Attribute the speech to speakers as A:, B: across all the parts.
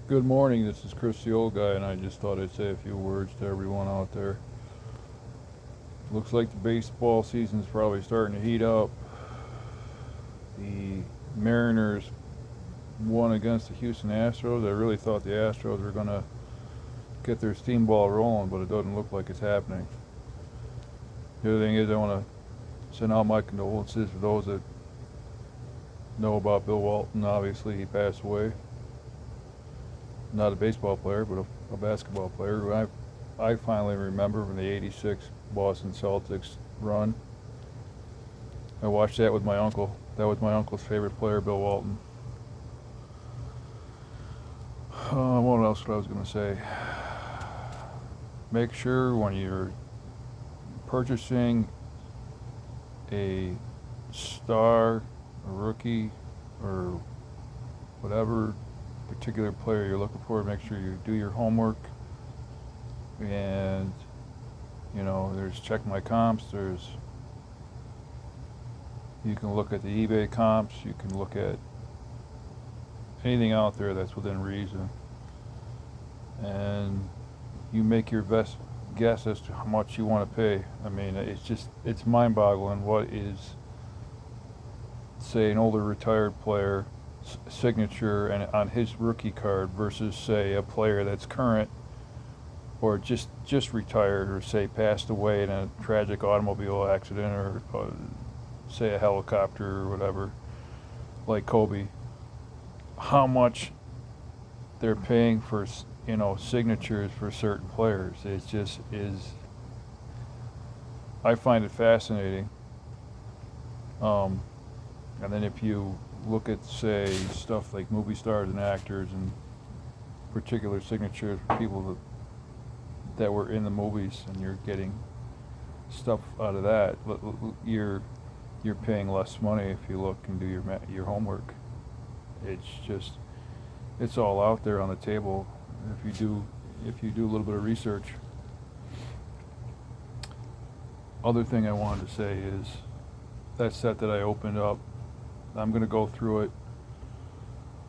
A: Good morning, this is Chris the Old Guy, and I just thought I'd say a few words to everyone out there. Looks like the baseball season's probably starting to heat up. The Mariners won against the Houston Astros. I really thought the Astros were going to get their steam ball rolling, but it doesn't look like it's happening. The other thing is, I want to send out my condolences for those that know about Bill Walton. Obviously, he passed away. Not a baseball player, but a basketball player who I finally remember from the '86 Boston Celtics run. I watched that with my uncle. That was my uncle's favorite player, Bill Walton. What else was I was going to say? Make sure when you're purchasing a star, a rookie, or whatever particular player you're looking for, make sure you do your homework. And there's check my comps. You can look at the eBay comps. You can look at anything out there that's within reason, and you make your best guess as to how much you want to pay. I mean, it's mind-boggling what is, say, an older retired player signature and on his rookie card versus, say, a player that's current or just retired, or say passed away in a tragic automobile accident, or say a helicopter or whatever, like Kobe. How much they're paying for signatures for certain players. It just is. I find it fascinating. And then if you look at, say, stuff like movie stars and actors and particular signatures for people that were in the movies, and you're getting stuff out of that, you're paying less money if you look and do your homework. It's all out there on the table if you do a little bit of research. Other thing I wanted to say is that set that I opened up, I'm going to go through it,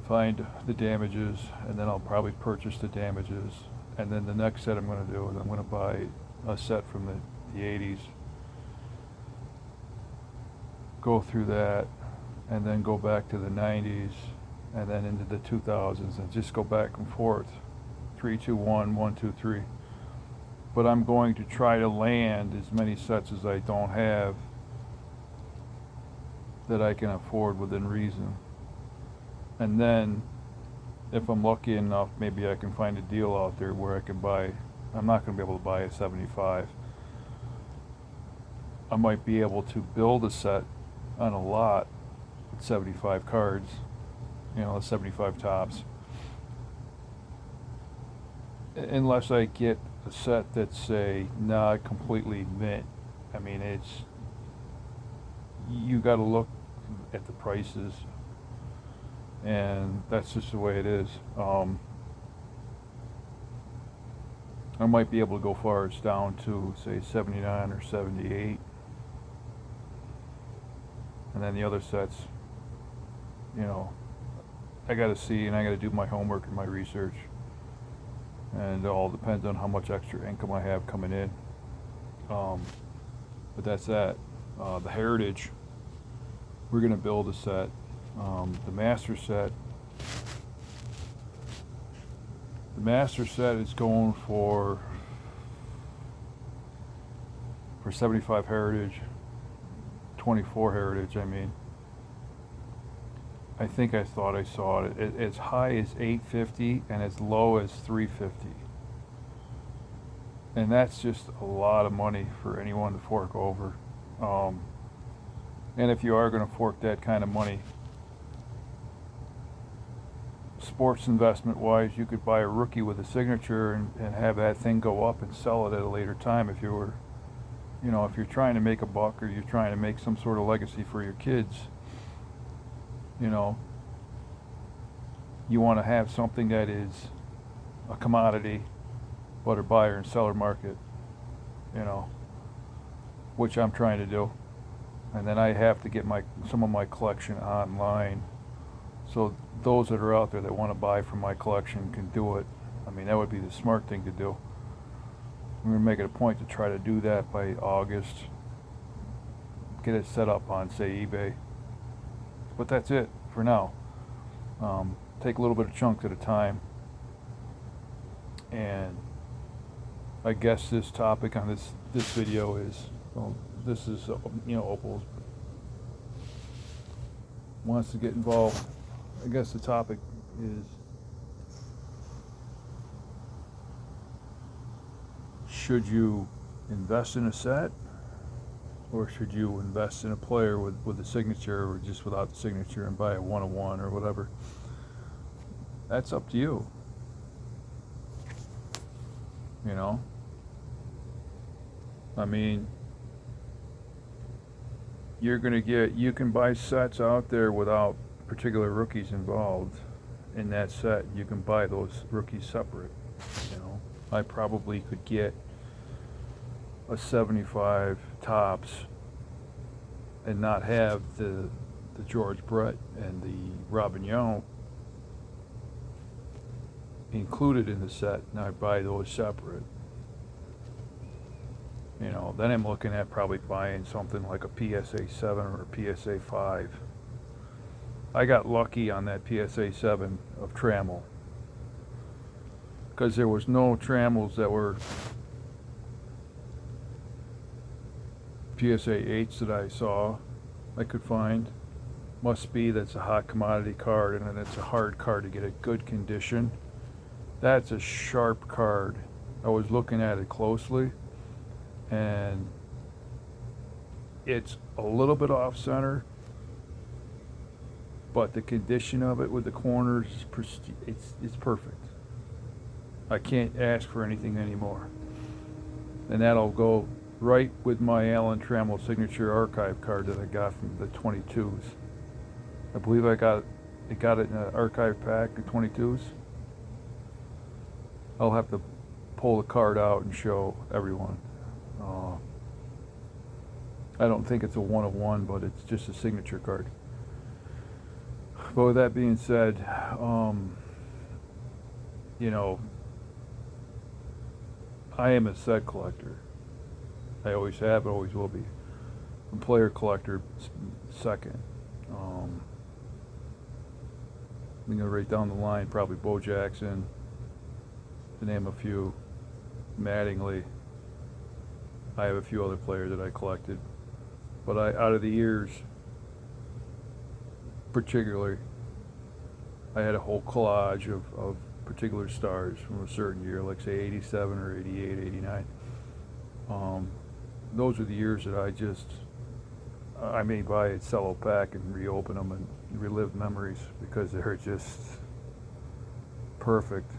A: find the damages, and then I'll probably purchase the damages. And then the next set I'm going to do is I'm going to buy a set from the 80s, go through that, and then go back to the 90s, and then into the 2000s, and just go back and forth. 3, 2, 1, 1, 2, 3. But I'm going to try to land as many sets as I don't have that I can afford within reason. And then, if I'm lucky enough, maybe I can find a deal out there where I can buy. I'm not going to be able to buy a 75. I might be able to build a set on a lot with 75 cards, 75 tops. Unless I get a set that's, say, not completely mint. I mean, you got to look at the prices, and that's just the way it is. I might be able to go far as down to, say, 79 or 78, and then the other sets, I got to see, and I got to do my homework and my research, and it all depends on how much extra income I have coming in. But that's that. The Heritage, we're going to build a set. The Master set is going for 75 Heritage, 24 Heritage, I mean. I think I thought I saw it as high as $850 and as low as $350. And that's just a lot of money for anyone to fork over. And if you are going to fork that kind of money, sports investment wise, you could buy a rookie with a signature and have that thing go up and sell it at a later time if you were, if you're trying to make a buck, or you're trying to make some sort of legacy for your kids. You want to have something that is a commodity, but a buyer and seller market, which I'm trying to do. And then I have to get some of my collection online So those that are out there that want to buy from my collection can do it. I mean, that would be the smart thing to do. We're going to make it a point to try to do that by August. Get it set up on, say, eBay. But that's it for now. Take a little bit of chunks at a time. And I guess this topic on this video is, well, this is, Opals wants to get involved. I guess the topic is, should you invest in a set, or should you invest in a player with a signature, or just without the signature and buy a 1-of-1 or whatever? That's up to you. You know? I mean, you can buy sets out there without particular rookies involved in that set. You can buy those rookies separate. You know, I probably could get a 75 Topps and not have the George Brett and the Robin Yount included in the set, and I buy those separate. You know, then I'm looking at probably buying something like a PSA 7 or a PSA 5. I got lucky on that PSA 7 of Trammell, because there was no Trammels that were PSA 8s that I saw I could find. Must be that's a hot commodity card, and it's a hard card to get a good condition. That's a sharp card. I was looking at it closely, and it's a little bit off center, but the condition of it with the corners it's perfect. I can't ask for anything anymore, and that'll go right with my Alan Trammell signature archive card that I got from the 22s. I believe I got it in an archive pack of 22s. I'll have to pull the card out and show everyone. I don't think it's a 1-of-1, but it's just a signature card. But with that being said, you know, I am a set collector. I always have, always will be. A player collector second. You know, right down the line, probably Bo Jackson, to name a few. Mattingly. I have a few other players that I collected, but out of the years, particularly, I had a whole collage of particular stars from a certain year, like say 87 or 88, 89. Those are the years that I may buy a cello pack and reopen them and relive memories, because they're just perfect.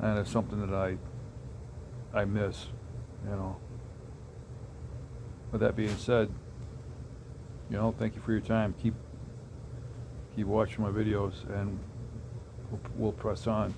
A: And it's something that I miss, you know. With that being said, you know, thank you for your time. Keep watching my videos, and we'll press on.